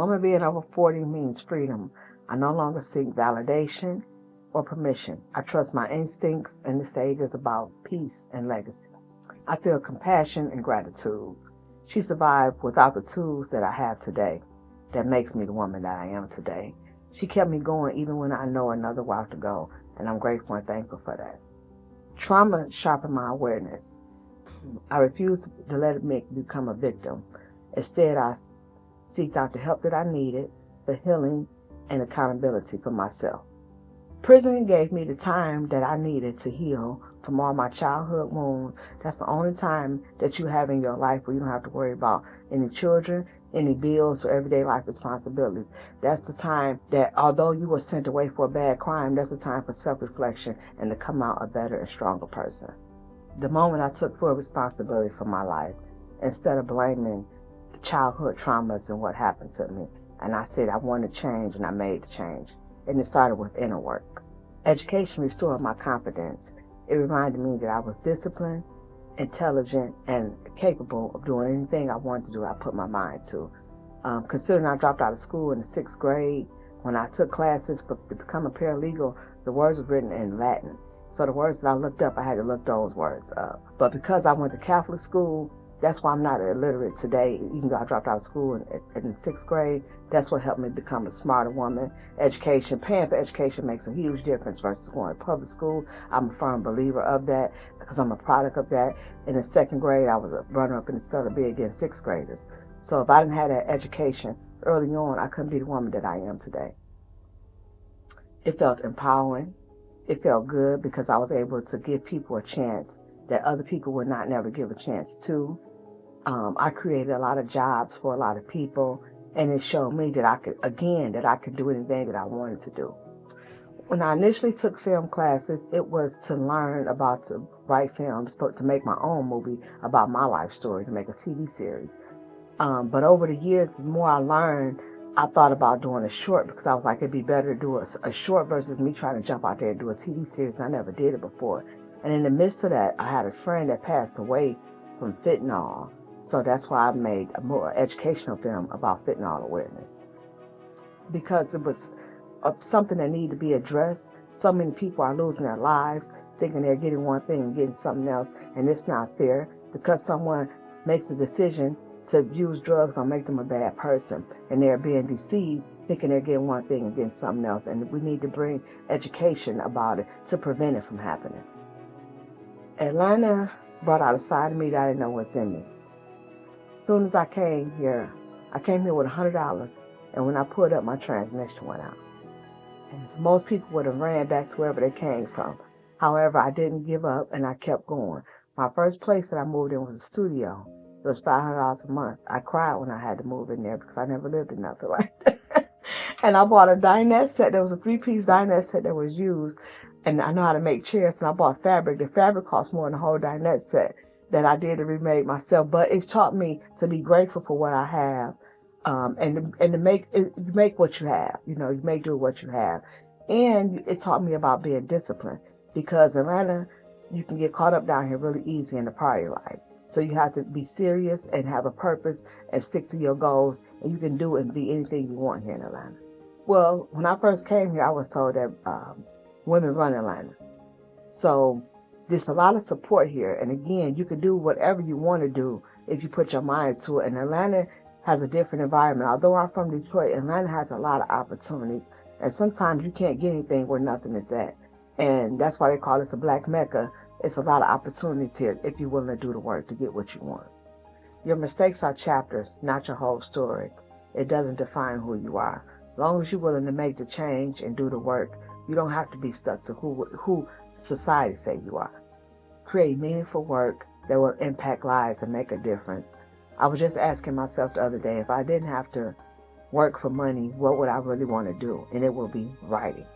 woman being over 40 means freedom. I no longer seek validation or permission. I trust my instincts, and this stage is about peace and legacy. I feel compassion and gratitude. She survived without the tools that I have today. That makes me the woman that I am today. She kept me going even when I know another route to go, and I'm grateful and thankful for that. Trauma sharpened my awareness. I refused to let it make me become a victim. Instead, I seeked out the help that I needed, the healing, and accountability for myself. Prison gave me the time that I needed to heal from all my childhood wounds. That's the only time that you have in your life where you don't have to worry about any children, any bills, or everyday life responsibilities. That's the time that, although you were sent away for a bad crime, that's the time for self-reflection and to come out a better and stronger person. The moment I took full responsibility for my life, instead of blaming childhood traumas and what happened to me, and I said I wanted to change, and I made the change. And it started with inner work. Education restored my confidence. It reminded me that I was disciplined, intelligent, and capable of doing anything I wanted to do, I put my mind to. Considering I dropped out of school in the 6th grade, when I took classes to become a paralegal, the words were written in Latin. So the words that I looked up, I had to look those words up. But because I went to Catholic school, that's why I'm not illiterate today. Even though I dropped out of school in the 6th grade, that's what helped me become a smarter woman. Education, paying for education makes a huge difference versus going to public school. I'm a firm believer of that because I'm a product of that. In the 2nd grade, I was a runner-up in the spelling bee against 6th graders. So if I didn't have that education early on, I couldn't be the woman that I am today. It felt empowering. It felt good because I was able to give people a chance that other people would not never give a chance to. I created a lot of jobs for a lot of people, and it showed me that I could do anything that I wanted to do. When I initially took film classes, it was to learn about to write films, to make my own movie about my life story, to make a TV series. But over the years, the more I learned, I thought about doing a short because I was like, it'd be better to do a short versus me trying to jump out there and do a TV series, and I never did it before. And in the midst of that, I had a friend that passed away from fentanyl. So that's why I made a more educational film about fentanyl awareness. Because it was something that needed to be addressed. So many people are losing their lives, thinking they're getting one thing and getting something else, and it's not fair because someone makes a decision to use drugs or make them a bad person, and they're being deceived, thinking they're getting one thing and getting something else. And we need to bring education about it to prevent it from happening. Atlanta brought out a side of me that I didn't know was in me. As soon as I came here with $100, and when I pulled up, my transmission went out. And most people would have ran back to wherever they came from. However, I didn't give up, and I kept going. My first place that I moved in was a studio. It was $500 a month. I cried when I had to move in there because I never lived in nothing like that. And I bought a dinette set. There was a 3-piece dinette set that was used, and I know how to make chairs, and I bought fabric. The fabric cost more than the whole dinette set that I did to remake myself. But it taught me to be grateful for what I have, and to make what you have. You know, you make do what you have. And it taught me about being disciplined, because Atlanta, you can get caught up down here really easy in the party life. So you have to be serious and have a purpose and stick to your goals, and you can do and be anything you want here in Atlanta. Well, when I first came here, I was told that women run Atlanta. So there's a lot of support here. And again, you can do whatever you want to do if you put your mind to it. And Atlanta has a different environment. Although I'm from Detroit, Atlanta has a lot of opportunities. And sometimes you can't get anything where nothing is at. And that's why they call this a Black Mecca. It's a lot of opportunities here if you're willing to do the work to get what you want. Your mistakes are chapters, not your whole story. It doesn't define who you are. As long as you're willing to make the change and do the work, you don't have to be stuck to who society say you are. Create meaningful work that will impact lives and make a difference. I was just asking myself the other day, if I didn't have to work for money, what would I really want to do? And it will be writing.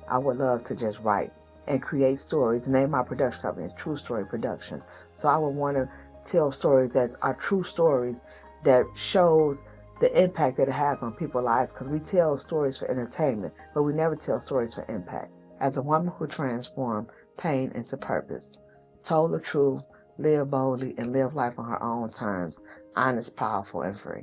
I would love to just write and create stories. The name of my production company is True Story Production. So I would want to tell stories that are true stories that shows the impact that it has on people's lives, because we tell stories for entertainment, but we never tell stories for impact. As a woman who transformed pain into purpose, told the truth, live boldly, and live life on her own terms, honest, powerful, and free.